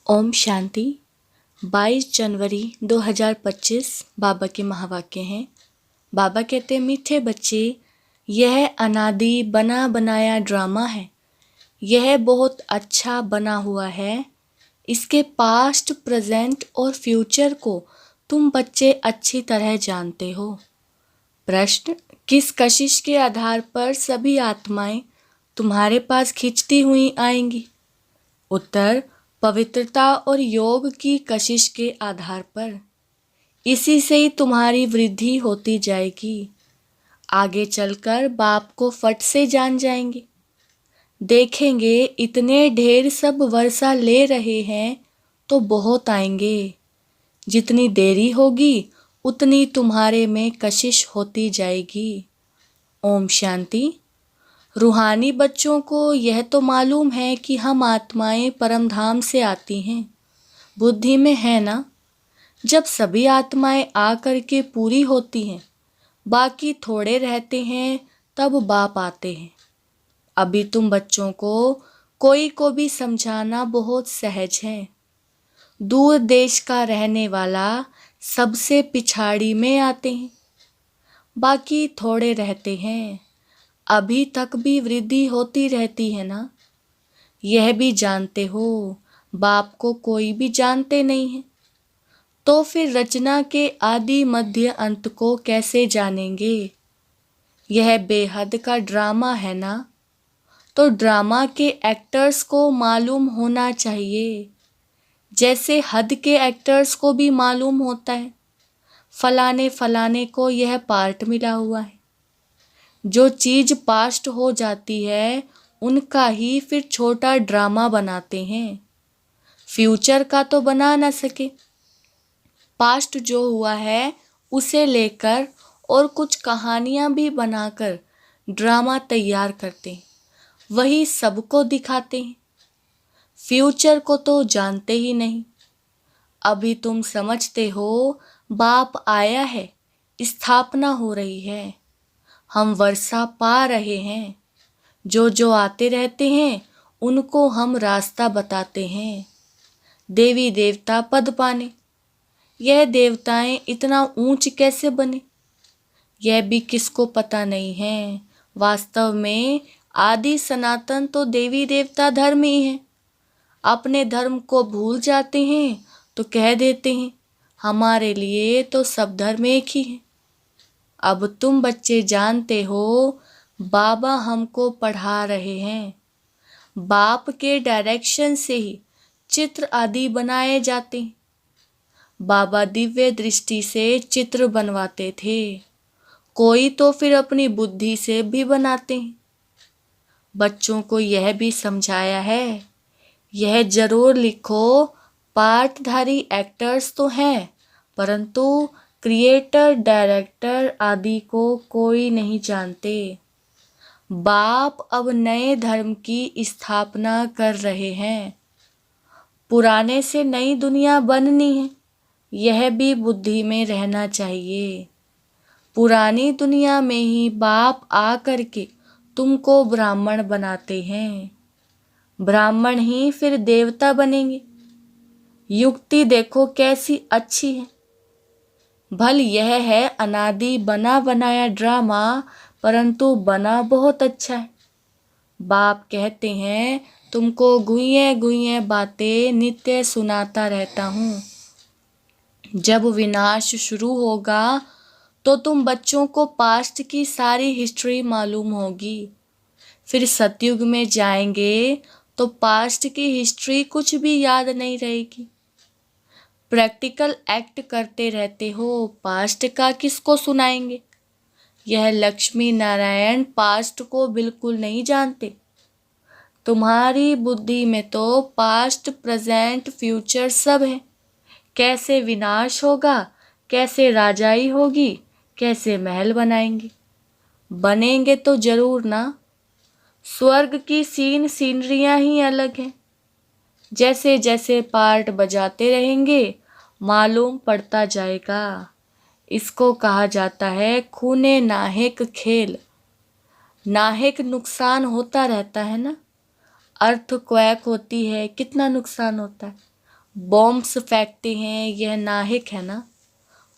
ओम शांति। 22 जनवरी 2025 बाबा के महावाक्य हैं। बाबा कहते हैं, मीठे बच्चे, यह अनादि बना बनाया ड्रामा है। यह बहुत अच्छा बना हुआ है। इसके पास्ट, प्रेजेंट और फ्यूचर को तुम बच्चे अच्छी तरह जानते हो। प्रश्न, किस कशिश के आधार पर सभी आत्माएं तुम्हारे पास खिंचती हुई आएंगी? उत्तर, पवित्रता और योग की कशिश के आधार पर। इसी से ही तुम्हारी वृद्धि होती जाएगी। आगे चलकर बाप को फट से जान जाएंगे। देखेंगे इतने ढेर सब वर्षा ले रहे हैं तो बहुत आएंगे। जितनी देरी होगी उतनी तुम्हारे में कशिश होती जाएगी। ओम शांति। रूहानी बच्चों को यह तो मालूम है कि हम आत्माएं परम धाम से आती हैं। बुद्धि में है ना? जब सभी आत्माएं आकर के पूरी होती हैं, बाकी थोड़े रहते हैं, तब बाप आते हैं। अभी तुम बच्चों को कोई को भी समझाना बहुत सहज है। दूर देश का रहने वाला सबसे पिछाड़ी में आते हैं, बाकी थोड़े रहते हैं। अभी तक भी वृद्धि होती रहती है ना? यह भी जानते हो बाप को कोई भी जानते नहीं है, तो फिर रचना के आदि मध्य अंत को कैसे जानेंगे? यह बेहद का ड्रामा है ना? तो ड्रामा के एक्टर्स को मालूम होना चाहिए, जैसे हद के एक्टर्स को भी मालूम होता है फलाने फलाने को यह पार्ट मिला हुआ है। जो चीज पास्ट हो जाती है उनका ही फिर छोटा ड्रामा बनाते हैं। फ्यूचर का तो बना ना सके। पास्ट जो हुआ है उसे लेकर और कुछ कहानियां भी बनाकर ड्रामा तैयार करते हैं, वही सबको दिखाते हैं। फ्यूचर को तो जानते ही नहीं। अभी तुम समझते हो बाप आया है, स्थापना हो रही है, हम वर्षा पा रहे हैं। जो जो आते रहते हैं उनको हम रास्ता बताते हैं। देवी देवता पद पाने। यह देवताएं इतना ऊंच कैसे बने, यह भी किसको पता नहीं है। वास्तव में आदि सनातन तो देवी देवता धर्म ही है। अपने धर्म को भूल जाते हैं तो कह देते हैं हमारे लिए तो सब धर्म एक ही है। अब तुम बच्चे जानते हो बाबा हमको पढ़ा रहे हैं। बाप के डायरेक्शन से ही चित्र आदि बनाए जाते हैं। बाबा दिव्य दृष्टि से चित्र बनवाते थे, कोई तो फिर अपनी बुद्धि से भी बनाते हैं। बच्चों को यह भी समझाया है, यह जरूर लिखो, पार्टधारी एक्टर्स तो हैं, परंतु क्रिएटर, डायरेक्टर आदि को कोई नहीं जानते। बाप अब नए धर्म की स्थापना कर रहे हैं। पुराने से नई दुनिया बननी है, यह भी बुद्धि में रहना चाहिए। पुरानी दुनिया में ही बाप आकर के तुमको ब्राह्मण बनाते हैं। ब्राह्मण ही फिर देवता बनेंगे। युक्ति देखो कैसी अच्छी है। भल यह है अनादि बना बनाया ड्रामा, परंतु बना बहुत अच्छा है। बाप कहते हैं तुमको गुइये गुइये बातें नित्य सुनाता रहता हूँ। जब विनाश शुरू होगा तो तुम बच्चों को पास्ट की सारी हिस्ट्री मालूम होगी। फिर सतयुग में जाएंगे तो पास्ट की हिस्ट्री कुछ भी याद नहीं रहेगी। प्रैक्टिकल एक्ट करते रहते हो, पास्ट का किसको सुनाएंगे? यह लक्ष्मी नारायण पास्ट को बिल्कुल नहीं जानते। तुम्हारी बुद्धि में तो पास्ट, प्रेजेंट, फ्यूचर सब है। कैसे विनाश होगा, कैसे राजाई होगी, कैसे महल बनाएंगे? बनेंगे तो जरूर ना। स्वर्ग की सीनरियां ही अलग हैं। जैसे जैसे पार्ट बजाते रहेंगे मालूम पड़ता जाएगा। इसको कहा जाता है खूने नाहक खेल। नाहक नुकसान होता रहता है ना। अर्थक्वेक होती है, कितना नुकसान होता है। बॉम्ब्स फेंकते हैं, यह नाहिक है ना,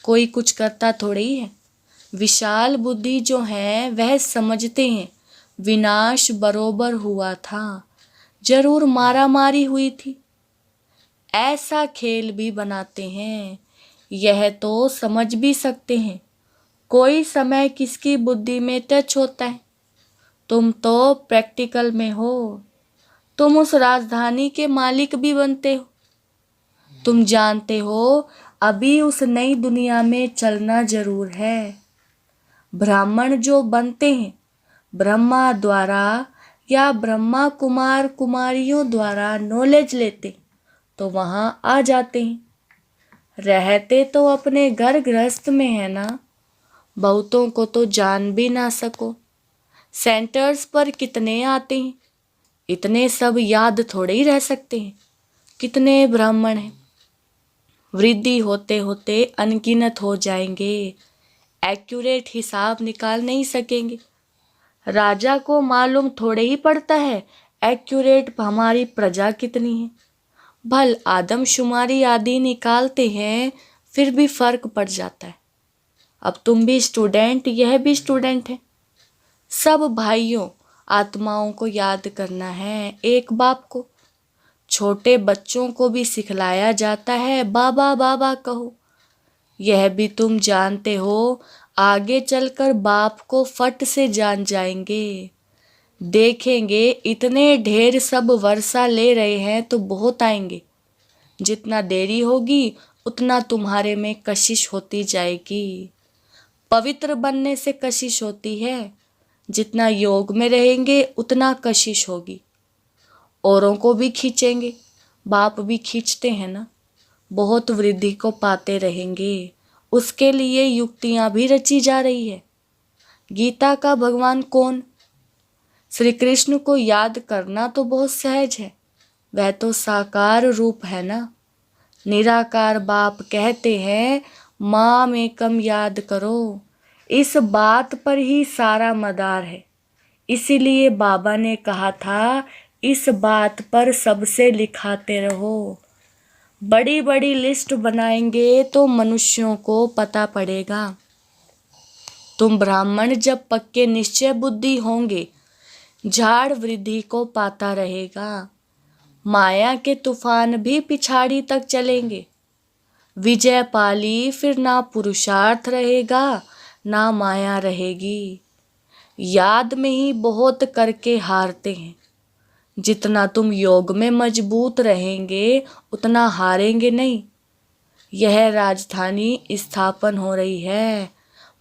कोई कुछ करता थोड़ी ही है। विशाल बुद्धि जो है वह समझते हैं विनाश बरोबर हुआ था, जरूर मारा मारी हुई थी। ऐसा खेल भी बनाते हैं, यह तो समझ भी सकते हैं कोई समय किसकी बुद्धि में टच होता है। तुम तो प्रैक्टिकल में हो, तुम उस राजधानी के मालिक भी बनते हो। तुम जानते हो अभी उस नई दुनिया में चलना जरूर है। ब्राह्मण जो बनते हैं ब्रह्मा द्वारा या ब्रह्मा कुमार कुमारियों द्वारा नॉलेज लेते तो वहां आ जाते हैं। रहते तो अपने घर गृहस्थ में है ना, बहुतों को तो जान भी ना सको। सेंटर्स पर कितने आते हैं, इतने सब याद थोड़े ही रह सकते हैं। कितने ब्राह्मण हैं, वृद्धि होते होते अनगिनत हो जाएंगे, एक्यूरेट हिसाब निकाल नहीं सकेंगे। राजा को मालूम थोड़े ही पड़ता है एक्यूरेट हमारी प्रजा कितनी है। भल आदमशुमारी आदि निकालते हैं, फिर भी फर्क पड़ जाता है। अब तुम भी स्टूडेंट, यह भी स्टूडेंट है। सब भाइयों आत्माओं को याद करना है एक बाप को। छोटे बच्चों को भी सिखलाया जाता है बाबा बाबा कहो। यह भी तुम जानते हो आगे चलकर बाप को फट से जान जाएंगे। देखेंगे इतने ढेर सब वर्षा ले रहे हैं तो बहुत आएंगे। जितना देरी होगी उतना तुम्हारे में कशिश होती जाएगी। पवित्र बनने से कशिश होती है, जितना योग में रहेंगे उतना कशिश होगी। औरों को भी खींचेंगे, बाप भी खींचते हैं ना। बहुत वृद्धि को पाते रहेंगे, उसके लिए युक्तियां भी रची जा रही है। गीता का भगवान कौन? श्री कृष्ण को याद करना तो बहुत सहज है, वह तो साकार रूप है ना। निराकार बाप कहते हैं माम एकम याद करो, इस बात पर ही सारा मदार है। इसीलिए बाबा ने कहा था इस बात पर सबसे लिखाते रहो। बड़ी बड़ी लिस्ट बनाएंगे तो मनुष्यों को पता पड़ेगा। तुम ब्राह्मण जब पक्के निश्चय बुद्धि होंगे, झाड़ वृद्धि को पाता रहेगा। माया के तूफान भी पिछाड़ी तक चलेंगे। विजय पाली फिर ना पुरुषार्थ रहेगा ना माया रहेगी। याद में ही बहुत करके हारते हैं। जितना तुम योग में मजबूत रहेंगे उतना हारेंगे नहीं। यह राजधानी स्थापन हो रही है,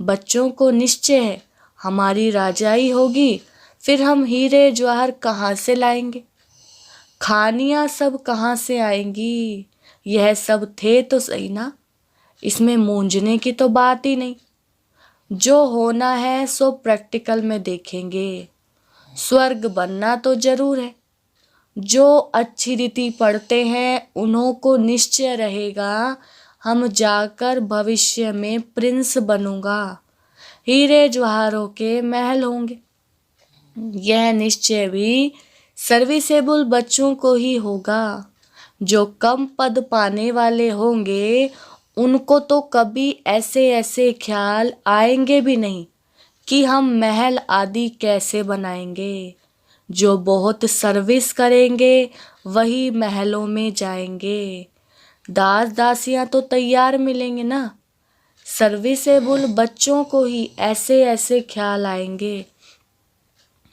बच्चों को निश्चय है हमारी राजाई होगी। फिर हम हीरे जवाहर कहाँ से लाएंगे, खानियाँ सब कहाँ से आएंगी। यह सब थे तो सही ना, इसमें मूंझने की तो बात ही नहीं। जो होना है सो प्रैक्टिकल में देखेंगे। स्वर्ग बनना तो जरूर है। जो अच्छी रीति पढ़ते हैं उन्हों को निश्चय रहेगा हम जाकर भविष्य में प्रिंस बनूंगा, हीरे जवाहरों के महल होंगे। यह निश्चय भी सर्विसेबल बच्चों को ही होगा। जो कम पद पाने वाले होंगे उनको तो कभी ऐसे ऐसे ख्याल आएंगे भी नहीं कि हम महल आदि कैसे बनाएंगे। जो बहुत सर्विस करेंगे वही महलों में जाएंगे। दास दासियां तो तैयार मिलेंगे ना। सर्विसेबल बच्चों को ही ऐसे ऐसे ख्याल आएंगे।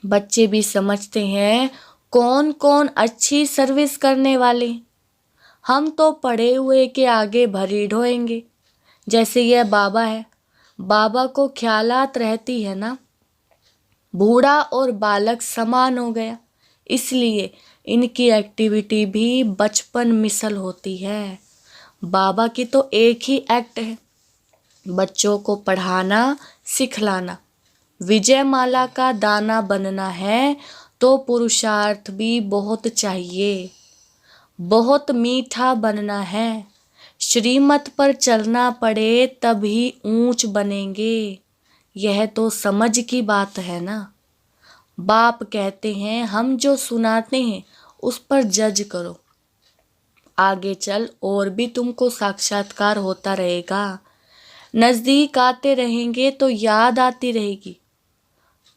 बच्चे भी समझते हैं कौन कौन अच्छी सर्विस करने वाले। हम तो पढ़े हुए के आगे भरी ढोएंगे। जैसे यह बाबा है, बाबा को ख्यालात रहती है ना। बूढ़ा और बालक समान हो गया, इसलिए इनकी एक्टिविटी भी बचपन मिसल होती है। बाबा की तो एक ही एक्ट है, बच्चों को पढ़ाना सिखलाना। विजयमाला का दाना बनना है तो पुरुषार्थ भी बहुत चाहिए। बहुत मीठा बनना है, श्रीमत पर चलना पड़े तभी ऊंच बनेंगे। यह तो समझ की बात है ना। बाप कहते हैं हम जो सुनाते हैं उस पर जज करो। आगे चल और भी तुमको साक्षात्कार होता रहेगा। नजदीक आते रहेंगे तो याद आती रहेगी।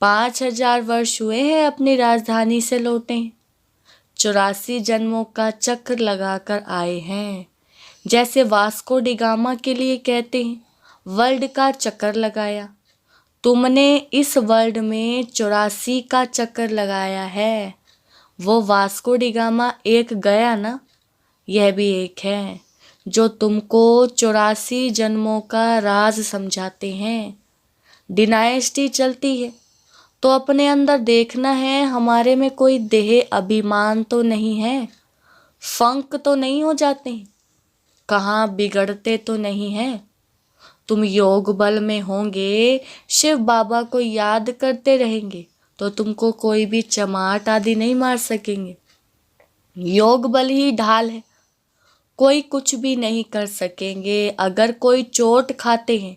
5,000 वर्ष हुए हैं अपनी राजधानी से लौटे, 84 जन्मों का चक्र लगाकर आए हैं। जैसे वास्को डी गामा के लिए कहते हैं वर्ल्ड का चक्कर लगाया, तुमने इस वर्ल्ड में 84 का चक्कर लगाया है। वो वास्को डी गामा एक गया ना, यह भी एक है जो तुमको 84 जन्मों का राज समझाते हैं। डिनाइस्टी चलती है तो अपने अंदर देखना है हमारे में कोई देह अभिमान तो नहीं है, फंक तो नहीं हो जाते हैं, कहाँ बिगड़ते तो नहीं है। तुम योग बल में होंगे, शिव बाबा को याद करते रहेंगे तो तुमको कोई भी चमाट आदि नहीं मार सकेंगे। योग बल ही ढाल है, कोई कुछ भी नहीं कर सकेंगे। अगर कोई चोट खाते हैं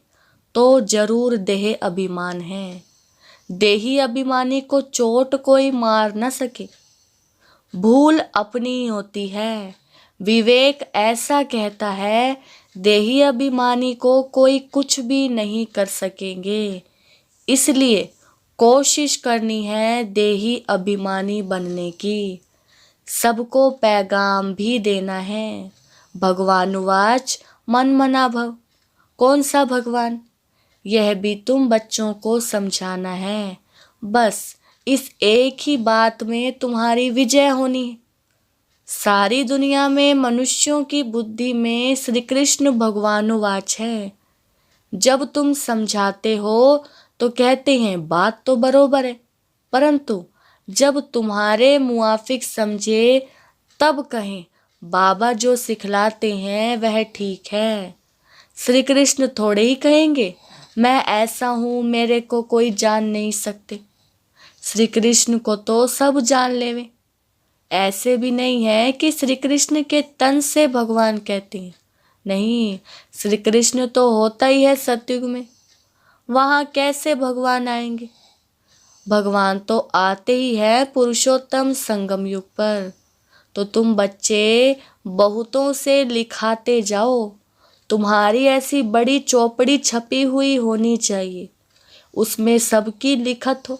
तो जरूर देह अभिमान है। देही अभिमानी को चोट कोई मार न सके, भूल अपनी ही होती है। विवेक ऐसा कहता है देही अभिमानी को कोई कुछ भी नहीं कर सकेंगे। इसलिए कोशिश करनी है देही अभिमानी बनने की। सबको पैगाम भी देना है। भगवानुवाच मन मना भव। कौन सा भगवान? यह भी तुम बच्चों को समझाना है। बस इस एक ही बात में तुम्हारी विजय होनी है। सारी दुनिया में मनुष्यों की बुद्धि में श्री कृष्ण भगवानुवाच है। जब तुम समझाते हो तो कहते हैं बात तो बरोबर है, परंतु जब तुम्हारे मुआफिक समझे तब कहें बाबा जो सिखलाते हैं वह ठीक है। श्री कृष्ण थोड़े ही कहेंगे मैं ऐसा हूँ, मेरे को कोई जान नहीं सकते। श्री कृष्ण को तो सब जान लेवे। ऐसे भी नहीं है कि श्री कृष्ण के तन से भगवान कहते हैं, नहीं, श्री कृष्ण तो होता ही है सतयुग में। वहाँ कैसे भगवान आएंगे? भगवान तो आते ही है पुरुषोत्तम संगम युग पर। तो तुम बच्चे बहुतों से लिखाते जाओ। तुम्हारी ऐसी बड़ी चौपड़ी छपी हुई होनी चाहिए, उसमें सबकी लिखत हो।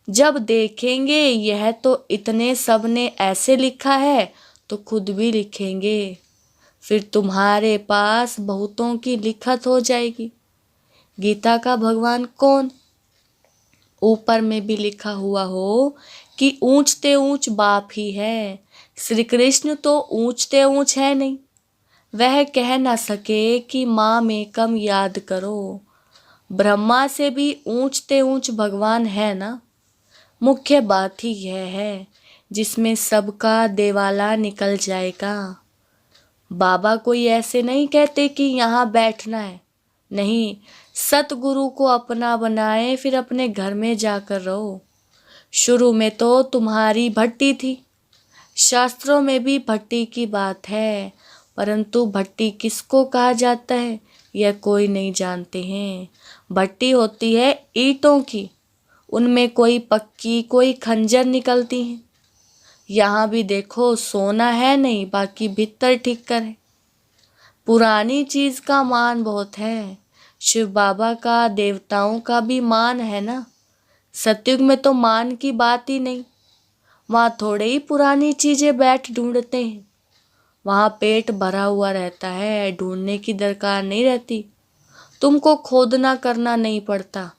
जब देखेंगे यह तो इतने सब ने ऐसे लिखा है तो खुद भी लिखेंगे, फिर तुम्हारे पास बहुतों की लिखत हो जाएगी। गीता का भगवान कौन? ऊपर में भी लिखा हुआ हो कि ऊंचते ऊंच बाप ही है। श्री कृष्ण तो ऊंचते ऊंच है नहीं, वह कह ना सके कि माँ में कम याद करो। ब्रह्मा से भी ऊंचते ऊंच भगवान है ना। मुख्य बात ही यह है जिसमें सबका देवाला निकल जाएगा। बाबा कोई ऐसे नहीं कहते कि यहाँ बैठना है, नहीं, सतगुरु को अपना बनाए फिर अपने घर में जाकर रहो। शुरू में तो तुम्हारी भट्टी थी, शास्त्रों में भी भट्टी की बात है, परंतु भट्टी किसको कहा जाता है यह कोई नहीं जानते हैं। भट्टी होती है ईंटों की, उनमें कोई पक्की कोई खंजर निकलती हैं। यहाँ भी देखो सोना है नहीं, बाकी भीतर ठीक कर है। पुरानी चीज़ का मान बहुत है। शिव बाबा का देवताओं का भी मान है ना। सतयुग में तो मान की बात ही नहीं। वहाँ थोड़े ही पुरानी चीज़ें बैठ ढूंढते हैं, वहाँ पेट भरा हुआ रहता है, ढूंढने की दरकार नहीं रहती। तुमको खोदना करना नहीं पड़ता।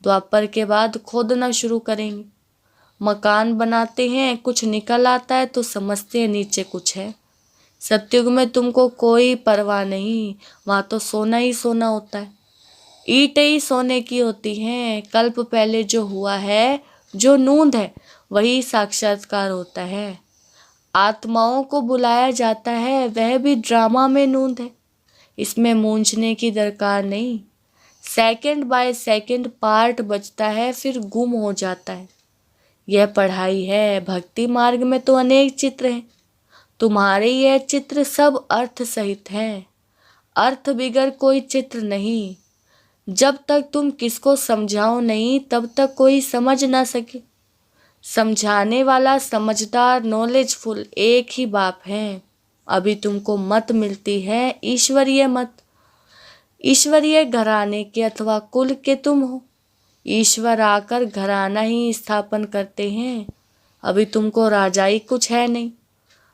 द्वापर के बाद खोदना शुरू करेंगे। मकान बनाते हैं, कुछ निकल आता है तो समझते हैं नीचे कुछ है। सतयुग में तुमको कोई परवाह नहीं, वहाँ तो सोना ही सोना होता है। ईंटें ही सोने की होती हैं। कल्प पहले जो हुआ है, जो नूंद है, वही साक्षात्कार होता है। आत्माओं को बुलाया जाता है, वह भी ड्रामा में नूंद है। इसमें मूंझने की दरकार नहीं। सेकंड बाय सेकंड पार्ट बचता है, फिर गुम हो जाता है। यह पढ़ाई है। भक्ति मार्ग में तो अनेक चित्र हैं, तुम्हारे यह चित्र सब अर्थ सहित हैं। अर्थ बिगर कोई चित्र नहीं। जब तक तुम किसको समझाओ नहीं तब तक कोई समझ ना सके। समझाने वाला समझदार नॉलेजफुल एक ही बाप है। अभी तुमको मत मिलती है ईश्वरीय मत। ईश्वरीय घराने के अथवा कुल के तुम हो। ईश्वर आकर घराना ही स्थापन करते हैं। अभी तुमको राजाई कुछ है नहीं।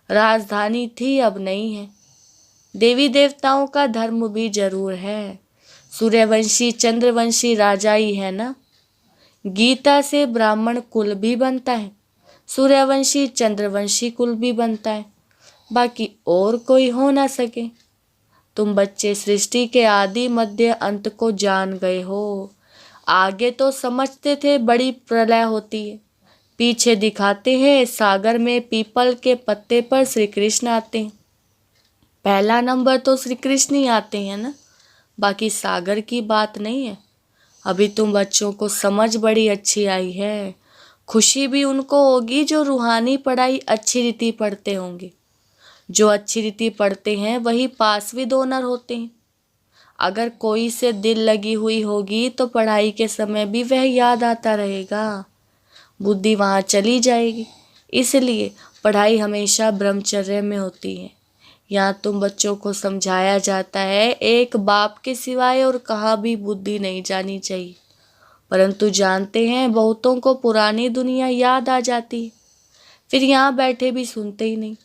राजधानी थी, अब नहीं है। देवी देवताओं का धर्म भी जरूर है। सूर्यवंशी चंद्रवंशी राजाई है ना। गीता से ब्राह्मण कुल भी बनता है, सूर्यवंशी चंद्रवंशी कुल भी बनता है, बाकी और कोई हो ना सके। तुम बच्चे सृष्टि के आदि मध्य अंत को जान गए हो। आगे तो समझते थे बड़ी प्रलय होती है, पीछे दिखाते हैं सागर में पीपल के पत्ते पर श्री कृष्ण आते हैं। पहला नंबर तो श्री कृष्ण ही आते हैं ना, बाकी सागर की बात नहीं है। अभी तुम बच्चों को समझ बड़ी अच्छी आई है। खुशी भी उनको होगी जो रूहानी पढ़ाई अच्छी रीति पढ़ते होंगे। जो अच्छी रीति पढ़ते हैं वही पास विद ऑनर होते हैं। अगर कोई से दिल लगी हुई होगी तो पढ़ाई के समय भी वह याद आता रहेगा, बुद्धि वहाँ चली जाएगी। इसलिए पढ़ाई हमेशा ब्रह्मचर्य में होती है। यहाँ तुम बच्चों को समझाया जाता है एक बाप के सिवाय और कहाँ भी बुद्धि नहीं जानी चाहिए। परंतु जानते हैं बहुतों को पुरानी दुनिया याद आ जाती है, फिर यहाँ बैठे भी सुनते ही नहीं।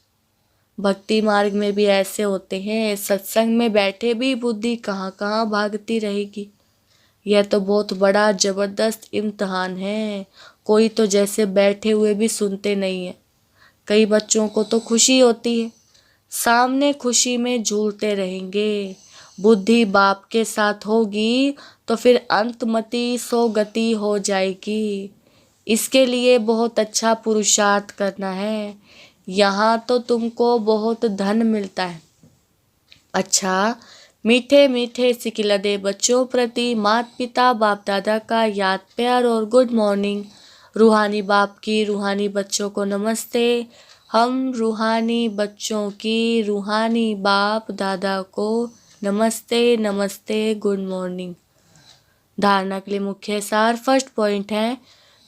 भक्ति मार्ग में भी ऐसे होते हैं, सत्संग में बैठे भी बुद्धि कहाँ कहाँ भागती रहेगी। यह तो बहुत बड़ा जबरदस्त इम्तहान है। कोई तो जैसे बैठे हुए भी सुनते नहीं है। कई बच्चों को तो खुशी होती है, सामने खुशी में झूलते रहेंगे। बुद्धि बाप के साथ होगी तो फिर अंतमति सो गति हो जाएगी। इसके लिए बहुत अच्छा पुरुषार्थ करना है। यहाँ तो तुमको बहुत धन मिलता है। अच्छा, मीठे मीठे सिकिलदे बच्चों प्रति माता पिता बाप दादा का याद प्यार और गुड मॉर्निंग। रूहानी बाप की रूहानी बच्चों को नमस्ते। हम रूहानी बच्चों की रूहानी बाप दादा को नमस्ते नमस्ते, गुड मॉर्निंग। धारणा के लिए मुख्य सार फर्स्ट पॉइंट है,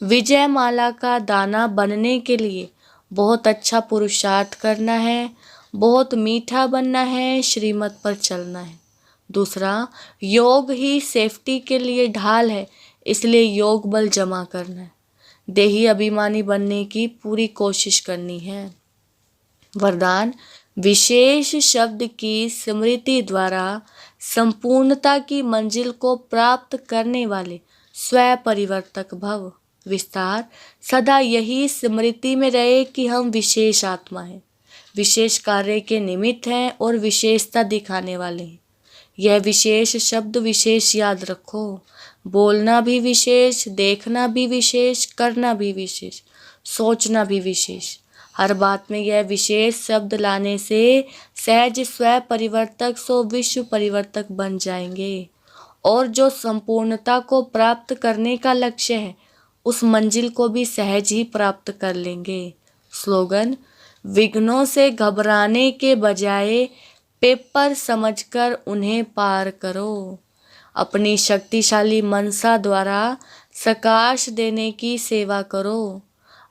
विजय माला का दाना बनने के लिए बहुत अच्छा पुरुषार्थ करना है, बहुत मीठा बनना है, श्रीमत पर चलना है। दूसरा, योग ही सेफ्टी के लिए ढाल है, इसलिए योग बल जमा करना है। देही अभिमानी बनने की पूरी कोशिश करनी है। वरदान, विशेष शब्द की स्मृति द्वारा संपूर्णता की मंजिल को प्राप्त करने वाले स्व परिवर्तक भव। विस्तार, सदा यही स्मृति में रहे कि हम विशेष आत्मा हैं, विशेष कार्य के निमित्त हैं और विशेषता दिखाने वाले हैं। यह विशेष शब्द विशेष याद रखो। बोलना भी विशेष, देखना भी विशेष, करना भी विशेष, सोचना भी विशेष। हर बात में यह विशेष शब्द लाने से सहज स्व परिवर्तक सो विश्व परिवर्तक बन जाएंगे और जो संपूर्णता को प्राप्त करने का लक्ष्य है उस मंजिल को भी सहज ही प्राप्त कर लेंगे। स्लोगन, विघ्नों से घबराने के बजाय पेपर समझकर उन्हें पार करो। अपनी शक्तिशाली मनसा द्वारा सकाश देने की सेवा करो।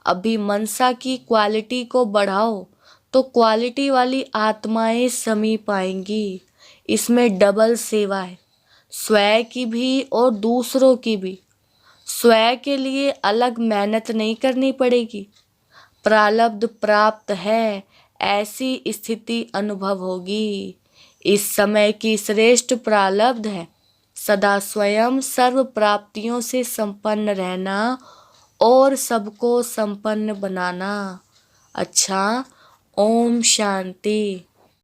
अभी मनसा की क्वालिटी को बढ़ाओ तो क्वालिटी वाली आत्माएं समीप आएंगी। इसमें डबल सेवा है, स्वयं की भी और दूसरों की भी। स्वयं के लिए अलग मेहनत नहीं करनी पड़ेगी। प्रारब्ध प्राप्त है ऐसी स्थिति अनुभव होगी। इस समय की श्रेष्ठ प्रारब्ध है सदा स्वयं सर्व प्राप्तियों से संपन्न रहना और सबको संपन्न बनाना। अच्छा, ओम शांति।